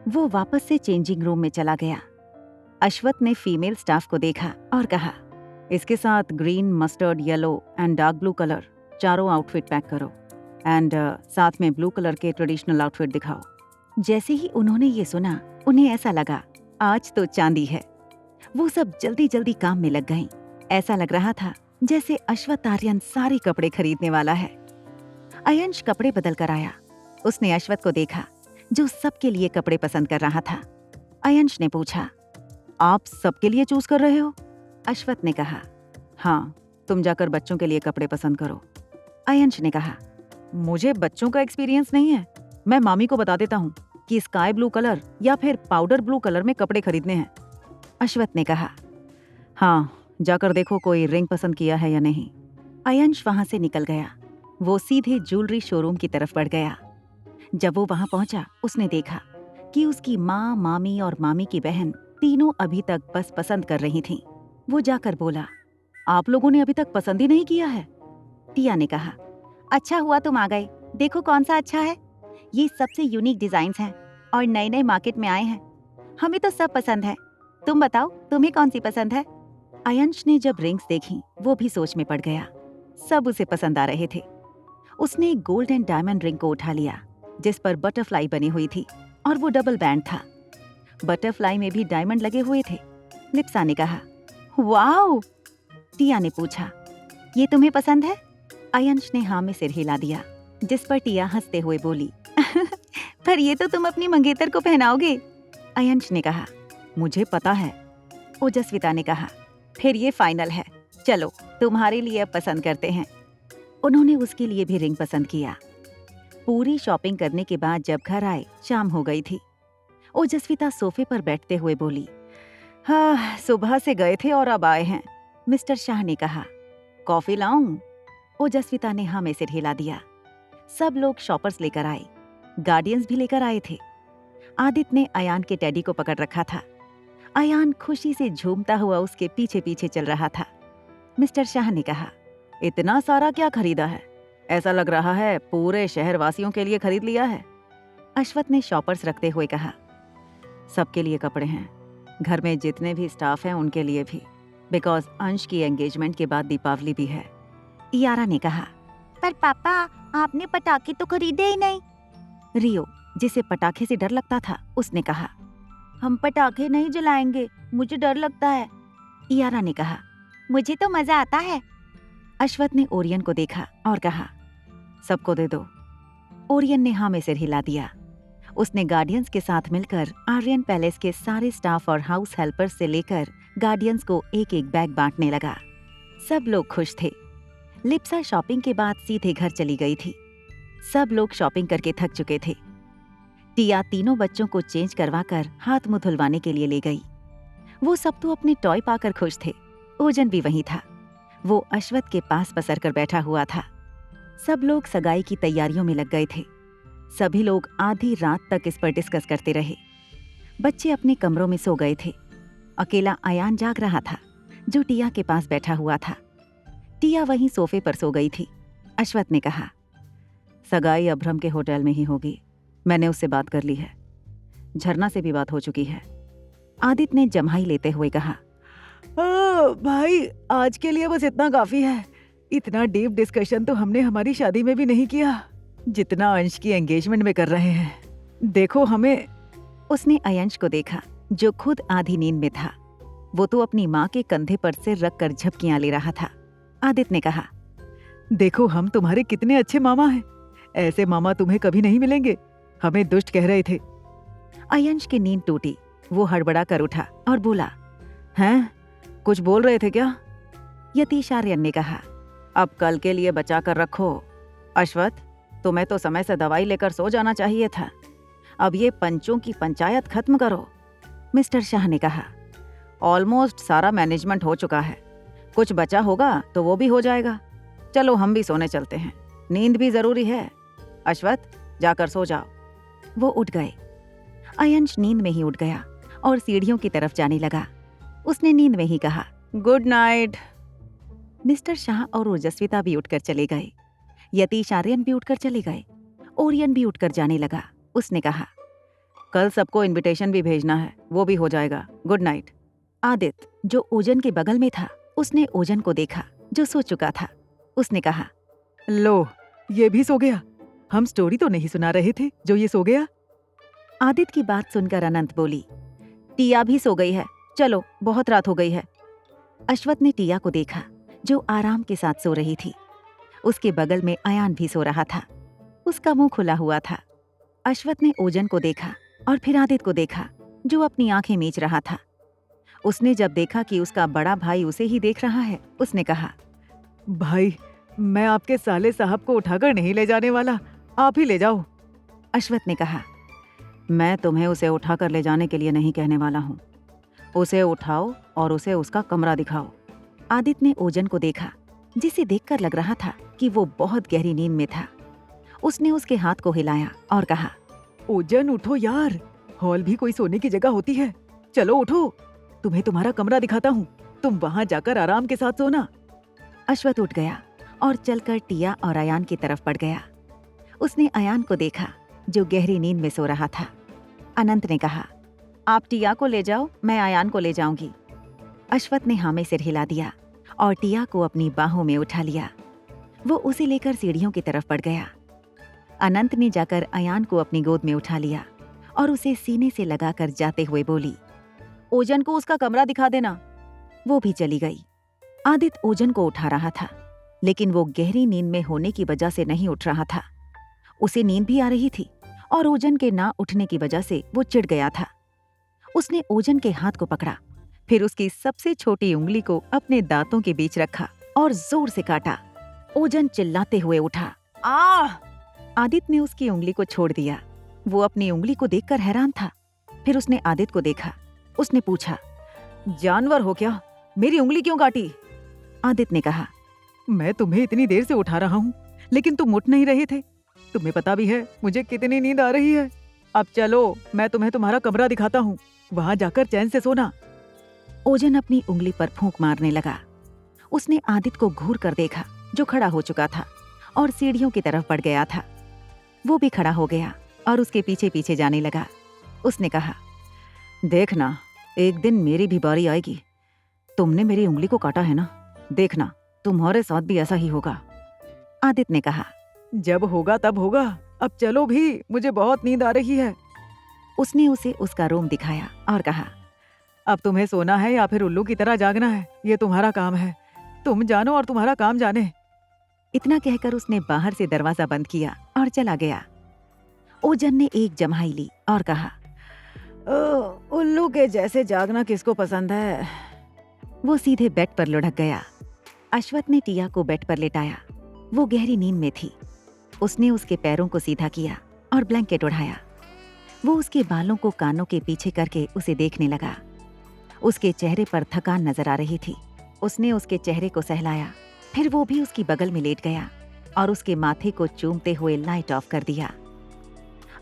वो वापस से चेंजिंग रूम में चला गया। अश्वथ ने फीमेल स्टाफ को देखा और कहा, इसके साथ green, mustard, yellow and dark blue colour चारों आउटफिट पैक करो एंड साथ में ब्लू कलर के ट्रेडिशनल आउटफिट दिखाओ। जैसे ही उन्होंने ये सुना, उन्हें ऐसा लगा आज तो चांदी है। वो सब जल्दी जल्दी काम में लग गईं। ऐसा लग रहा था जैसे अश्वथ आर्यन सारे कपड़े खरीदने वाला है। अयंश कपड़े बदल कर आया। उसने अश्वथ को देखा जो सबके लिए कपड़े पसंद कर रहा था। अयंश ने पूछा, आप सबके लिए चूज कर रहे हो? अश्वथ ने कहा, हाँ, तुम जाकर बच्चों के लिए कपड़े पसंद करो। अयंश ने कहा, मुझे बच्चों का एक्सपीरियंस नहीं है। मैं मामी को बता देता हूँ कि स्काई ब्लू कलर या फिर पाउडर ब्लू कलर में कपड़े खरीदने हैं। अश्वथ ने कहा, हाँ, जाकर देखो कोई रिंग पसंद किया है या नहीं। अयंश वहां से निकल गया। वो सीधे ज्वेलरी शोरूम की तरफ बढ़ गया। जब वो वहां पहुंचा, उसने देखा कि उसकी माँ, मामी और मामी की बहन तीनों अभी तक बस पसंद कर रही थीं। वो जाकर बोला, आप लोगों ने अभी तक पसंद ही नहीं किया है? टिया ने कहा, अच्छा हुआ तुम आ गए। देखो कौन सा अच्छा है। ये सबसे यूनिक डिजाइन्स हैं और नए नए मार्केट में आए हैं। हमें तो सब पसंद है। तुम बताओ, तुम्हें कौन सी पसंद है? अयंश ने जब रिंग्स देखी, वो भी सोच में पड़ गया। सब उसे पसंद आ रहे थे। उसने एक गोल्ड एंड डायमंड रिंग को उठा लिया जिस पर बटरफ्लाई बनी हुई थी और वो डबल बैंड था। बटरफ्लाई में भी डायमंड लगे हुए थे। लिप्सा ने कहा, वाओ। टिया ने पूछा, ये तुम्हें पसंद है? अयंश ने हाँ में सिर हिला दिया, जिस पर टिया हंसते हुए बोली, पर ये तो तुम अपनी मंगेतर को पहनाओगे। अयंश ने कहा, मुझे पता है। ओजस्विता ने कहा, फिर ये फाइनल है। चलो तुम्हारे लिए अब पसंद करते हैं। उन्होंने उसके लिए भी रिंग पसंद किया। पूरी शॉपिंग करने के बाद जब घर आए, शाम हो गई थी। ओजस्विता सोफे पर बैठते हुए बोली, हाँ, सुबह से गए थे और अब आए हैं। मिस्टर शाह ने कहा, कॉफी लाऊं? ओजस्विता ने हाँ में सिर हिला दिया। सब लोग शॉपर्स लेकर आए। गार्डियंस भी लेकर आए थे। आदित्य ने अयान के टेडी को पकड़ रखा था। अयान खुशी से झूमता हुआ उसके पीछे पीछे चल रहा था। मिस्टर शाह ने कहा, इतना सारा क्या खरीदा है? ऐसा लग रहा है पूरे शहर वासियों के लिए खरीद लिया है। अश्वथ ने शॉपर्स रखते हुए कहा, सबके लिए कपड़े हैं। घर में जितने भी स्टाफ हैं उनके लिए भी, बिकॉज अंश की एंगेजमेंट के बाद दीपावली भी है। इयारा ने कहा, पर पापा, आपने पटाखे तो खरीदे ही नहीं। रियो, जिसे पटाखे से डर लगता था, उसने कहा, हम पटाखे नहीं जलाएंगे, मुझे डर लगता है। इयारा ने कहा, मुझे तो मजा आता है। अश्वथ ने ओरियन को देखा और कहा, सबको दे दो। ओरियन ने हाँ में सिर हिला दिया। उसने गार्डियंस के साथ मिलकर आर्यन पैलेस के सारे स्टाफ और हाउस हेल्पर्स से लेकर गार्डियंस को एक एक बैग बांटने लगा। सब लोग खुश थे। लिप्सा शॉपिंग के बाद सीधे घर चली गई थी। सब लोग शॉपिंग करके थक चुके थे। टिया तीनों बच्चों को चेंज करवाकर हाथ मुंह धुलवाने के लिए ले गई। वो सब तो अपने टॉय पाकर खुश थे। ओजन भी वहीं था। वो अश्वथ के पास पसर कर बैठा हुआ था। सब लोग सगाई की तैयारियों में लग गए थे। सभी लोग आधी रात तक इस पर डिस्कस करते रहे। बच्चे अपने कमरों में सो गए थे। अकेला अयान जाग रहा था, जो टिया के पास बैठा हुआ था। टिया वहीं सोफे पर सो गई थी। अश्वथ ने कहा, सगाई अभ्रम के होटल में ही होगी। मैंने उससे बात कर ली है। झरना से भी बात हो चुकी है। आदित्य ने जम्हाई लेते हुए कहा, भाई, आज के लिए बस इतना काफी है। इतना डीप डिस्कशन तो हमने हमारी शादी में भी नहीं किया, जितना अंश की एंगेजमेंट में कर रहे हैं। देखो हमें। उसने अयंश को देखा, जो खुद आधी नींद में था। वो तो अपनी माँ के कंधे पर से रख कर झपकियां ले रहा था। आदित्य ने कहा, देखो हम तुम्हारे कितने अच्छे मामा हैं। ऐसे मामा तुम्हें कभी नहीं मिलेंगे। हमें दुष्ट कह रहे थे। अयंश की नींद टूटी। वो हड़बड़ा कर उठा और बोला, हैं, कुछ बोल रहे थे क्या? यतीश आर्यन ने कहा, अब कल के लिए बचा कर रखो। अश्वथ, तुम्हें तो समय से दवाई लेकर सो जाना चाहिए था। अब ये पंचों की पंचायत खत्म करो। मिस्टर शाह ने कहा, ऑलमोस्ट सारा मैनेजमेंट हो चुका है। कुछ बचा होगा तो वो भी हो जाएगा। चलो हम भी सोने चलते हैं, नींद भी जरूरी है। अश्वथ, जाकर सो जाओ। वो उठ गए। अयंश नींद में ही उठ गया और सीढ़ियों की तरफ जाने लगा। उसने नींद में ही कहा, गुड नाइट। मिस्टर शाह और ओजस्विता भी उठकर चले गए। यतीश आर्यन भी उठकर चले गए। ओरियन भी उठकर जाने लगा। उसने कहा, कल सबको इनविटेशन भी भेजना है, वो भी हो जाएगा। Good night. आदित्य, जो ओजन के बगल में था, उसने ओजन को देखा जो सो चुका था। उसने कहा, लो, ये भी सो गया। हम स्टोरी तो नहीं सुना रहे थे जो ये सो गया। आदित्य की बात सुनकर अनंत बोली, टिया भी सो गई है, चलो बहुत रात हो गई है। अश्वथ ने टिया को देखा जो आराम के साथ सो रही थी। उसके बगल में अयान भी सो रहा था, उसका मुंह खुला हुआ था। अश्वथ ने ओजन को देखा और फिर आदित्य को देखा जो अपनी आंखें मीच रहा था। उसने जब देखा कि उसका बड़ा भाई उसे ही देख रहा है, उसने कहा, भाई, मैं आपके साले साहब को उठाकर नहीं ले जाने वाला, आप ही ले जाओ। अश्वथ ने कहा, मैं तुम्हें उसे उठाकर ले जाने के लिए नहीं कहने वाला हूँ। उसे उठाओ और उसे उसका कमरा दिखाओ। आदित्य ने ओजन को देखा जिसे देखकर लग रहा था कि वो बहुत गहरी नींद में था। उसने उसके हाथ को हिलाया और कहा, ओजन उठो यार, हॉल भी कोई सोने की जगह होती है। चलो उठो, तुम्हें तुम्हारा कमरा दिखाता हूँ, तुम वहाँ जाकर आराम के साथ सोना। अश्वथ उठ गया और चलकर टिया और अयान की तरफ बढ़ गया। उसने अयान को देखा जो गहरी नींद में सो रहा था। अनंत ने कहा, आप टिया को ले जाओ, मैं अयान को ले जाऊंगी। अश्वथ ने हाँ में सिर हिला दिया और टिया को अपनी बाहों में उठा लिया। वो उसे लेकर सीढ़ियों की तरफ बढ़ गया। अनंत ने जाकर अयान को अपनी गोद में उठा लिया और उसे सीने से लगाकर जाते हुए बोली, ओजन को उसका कमरा दिखा देना। वो भी चली गई। आदित्य ओजन को उठा रहा था, लेकिन वो गहरी नींद में होने की वजह से नहीं उठ रहा था। उसे नींद भी आ रही थी और ओजन के ना उठने की वजह से वो चिढ़ गया था। उसने ओजन के हाथ को पकड़ा, फिर उसकी सबसे छोटी उंगली को अपने दांतों के बीच रखा और जोर से काटा। ओजन चिल्लाते हुए उठा, आ! आदित्य ने उसकी उंगली को छोड़ दिया। वो अपनी उंगली को देखकर हैरान था। फिर उसने आदित्य को देखा। उसने पूछा, जानवर हो क्या, मेरी उंगली क्यों काटी? आदित्य ने कहा, मैं तुम्हें इतनी देर से उठा रहा हूँ, लेकिन तुम उठ नहीं रहे थे। तुम्हें पता भी है मुझे कितनी नींद आ रही है। अब चलो, मैं तुम्हें तुम्हारा कमरा दिखाता हूँ, वहाँ जाकर चैन से सोना। ओजन अपनी उंगली पर फूंक मारने लगा। उसने आदित्य को घूर कर देखा जो खड़ा हो चुका था और सीढ़ियों की तरफ बढ़ गया था। वो भी खड़ा हो गया और उसके पीछे पीछे जाने लगा। उसने कहा, देखना, एक दिन मेरी भी बारी आएगी। तुमने मेरी उंगली को काटा है ना, देखना तुम्हारे साथ भी ऐसा ही होगा। आदित्य ने कहा, जब होगा तब होगा, अब चलो भी, मुझे बहुत नींद आ रही है। उसने उसे उसका रूम दिखाया और कहा, अब तुम्हें सोना है या फिर उल्लू की तरह जागना है, ये तुम्हारा काम है। तुम जानो और तुम्हारा काम जाने। इतना कहकर उसने बाहर से दरवाजा बंद किया और चला गया। ओजन ने एक जम्हाई ली और कहा, उल्लू के जैसे जागना किसको पसंद है। वो सीधे बेड पर लुढ़क गया। अश्वथ ने टिया को बेड पर लेटाया। वो गहरी नींद में थी। उसने उसके पैरों को सीधा किया और ब्लैंकेट उड़ाया। वो उसके बालों को कानों के पीछे करके उसे देखने लगा। उसके चेहरे पर थकान नजर आ रही थी। उसने उसके चेहरे को सहलाया, फिर वो भी उसकी बगल में लेट गया और उसके माथे को चूमते हुए लाइट ऑफ कर दिया।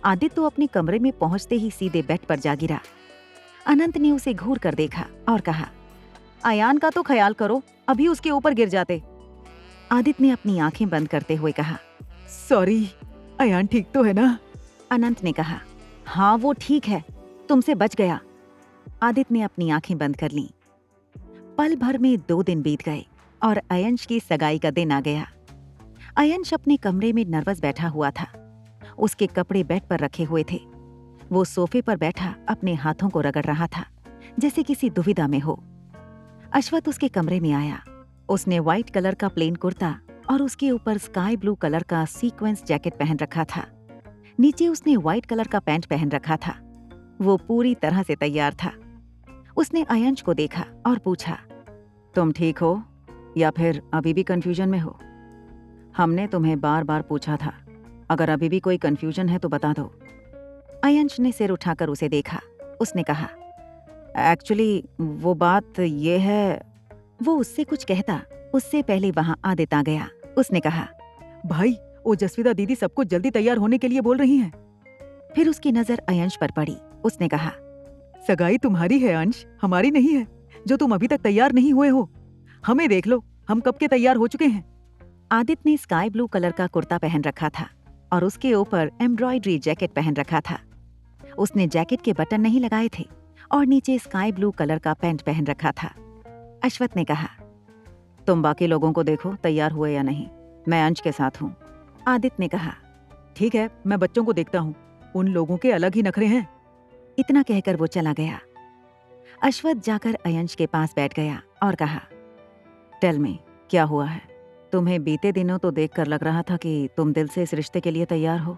आदित्य तो अपने कमरे में पहुंचते ही सीधे बेड पर जा गिरा। अनंत ने उसे घूर कर देखा और कहा, अयान का तो ख्याल करो, अभी उसके ऊपर गिर जाते। आदित्य ने अपनी आंखें बंद करते हुए कहा, सॉरी, अयान ठीक तो है ना? अनंत ने कहा, हाँ वो ठीक है, तुमसे बच गया। आदित्य ने अपनी आंखें बंद कर लीं। पल भर में 2 दिन बीत गए और अयंश की सगाई का दिन आ गया। अयंश अपने कमरे में नर्वस बैठा हुआ था। उसके कपड़े बेड पर रखे हुए थे। वो सोफे पर बैठा अपने हाथों को रगड़ रहा था जैसे किसी दुविधा में हो। अश्वथ उसके कमरे में आया। उसने व्हाइट कलर का प्लेन कुर्ता और उसके ऊपर स्काई ब्लू कलर का सीक्वेंस जैकेट पहन रखा था। नीचे उसने व्हाइट कलर का पैंट पहन रखा था। वो पूरी तरह से तैयार था। उसने अयंश को देखा और पूछा, तुम ठीक हो या फिर अभी भी कंफ्यूजन में हो? हमने तुम्हें बार बार पूछा था, अगर अभी भी कोई कंफ्यूजन है तो बता दो। अयंश ने सिर उठाकर उसे देखा। उसने कहा, एक्चुअली वो बात ये है। वो उससे कुछ कहता उससे पहले वहां आदित्य आ गया। उसने कहा, भाई, ओजस्विता दीदी सबको जल्दी तैयार होने के लिए बोल रही हैं। फिर उसकी नजर अयंश पर पड़ी। उसने कहा, सगाई तुम्हारी है अंश, हमारी नहीं है। जो तुम अभी तक तैयार नहीं हुए हो, हमें देख लो, हम कब के तैयार हो चुके हैं। आदित्य ने स्काई ब्लू कलर का कुर्ता पहन रखा था और उसके ऊपर एम्ब्रॉयडरी जैकेट पहन रखा था। उसने जैकेट के बटन नहीं लगाए थे और नीचे स्काई ब्लू कलर का पैंट पहन रखा था। अश्वथ ने कहा, तुम बाकी लोगों को देखो तैयार हुए या नहीं, मैं अंश के साथ हूँ। आदित्य ने कहा, ठीक है, मैं बच्चों को देखता हूँ, उन लोगों के अलग ही नखरे हैं। इतना कहकर वो चला गया। अश्वथ जाकर अयंश के पास बैठ गया और कहा, टेल मी, क्या हुआ है? तुम्हें बीते दिनों तो देखकर लग रहा था कि तुम दिल से इस रिश्ते के लिए तैयार हो,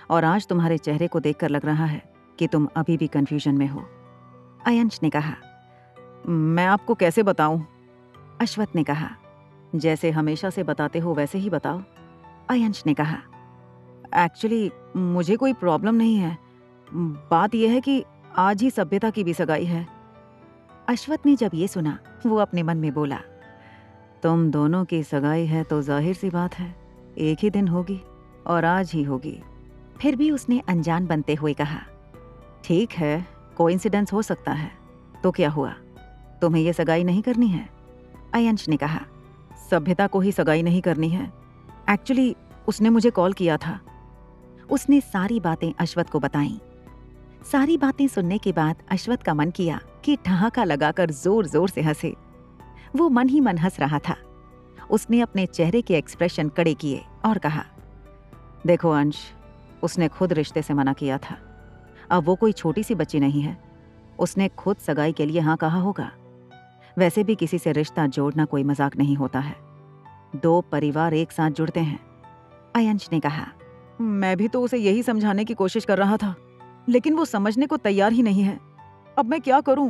और आज तुम्हारे चेहरे को देखकर लग रहा है कि तुम अभी भी कंफ्यूजन में हो। अयंश ने कहा, मैं आपको कैसे बताऊं? अश्वथ ने कहा, जैसे हमेशा से बताते हो वैसे ही बताओ। अयंश ने कहा, एक्चुअली मुझे कोई प्रॉब्लम नहीं है, बात यह है कि आज ही सभ्यता की भी सगाई है। अश्वथ ने जब ये सुना वो अपने मन में बोला, तुम दोनों की सगाई है तो जाहिर सी बात है एक ही दिन होगी और आज ही होगी। फिर भी उसने अनजान बनते हुए कहा, ठीक है, कोइंसिडेंस हो सकता है, तो क्या हुआ, तुम्हें ये सगाई नहीं करनी है? अयंश ने कहा, सभ्यता को ही सगाई नहीं करनी है। एक्चुअली उसने मुझे कॉल किया था। उसने सारी बातें अश्वथ को बताईं। सारी बातें सुनने के बाद अश्वथ का मन किया कि ठहाका लगाकर जोर जोर से हंसे। वो मन ही मन हंस रहा था। उसने अपने चेहरे के एक्सप्रेशन कड़े किए और कहा, देखो अंश, उसने खुद रिश्ते से मना किया था। अब वो कोई छोटी सी बच्ची नहीं है, उसने खुद सगाई के लिए हाँ कहा होगा। वैसे भी किसी से रिश्ता जोड़ना कोई मजाक नहीं होता है, दो परिवार एक साथ जुड़ते हैं। अयंश ने कहा, मैं भी तो उसे यही समझाने की कोशिश कर रहा था, लेकिन वो समझने को तैयार ही नहीं है। अब मैं क्या करूं?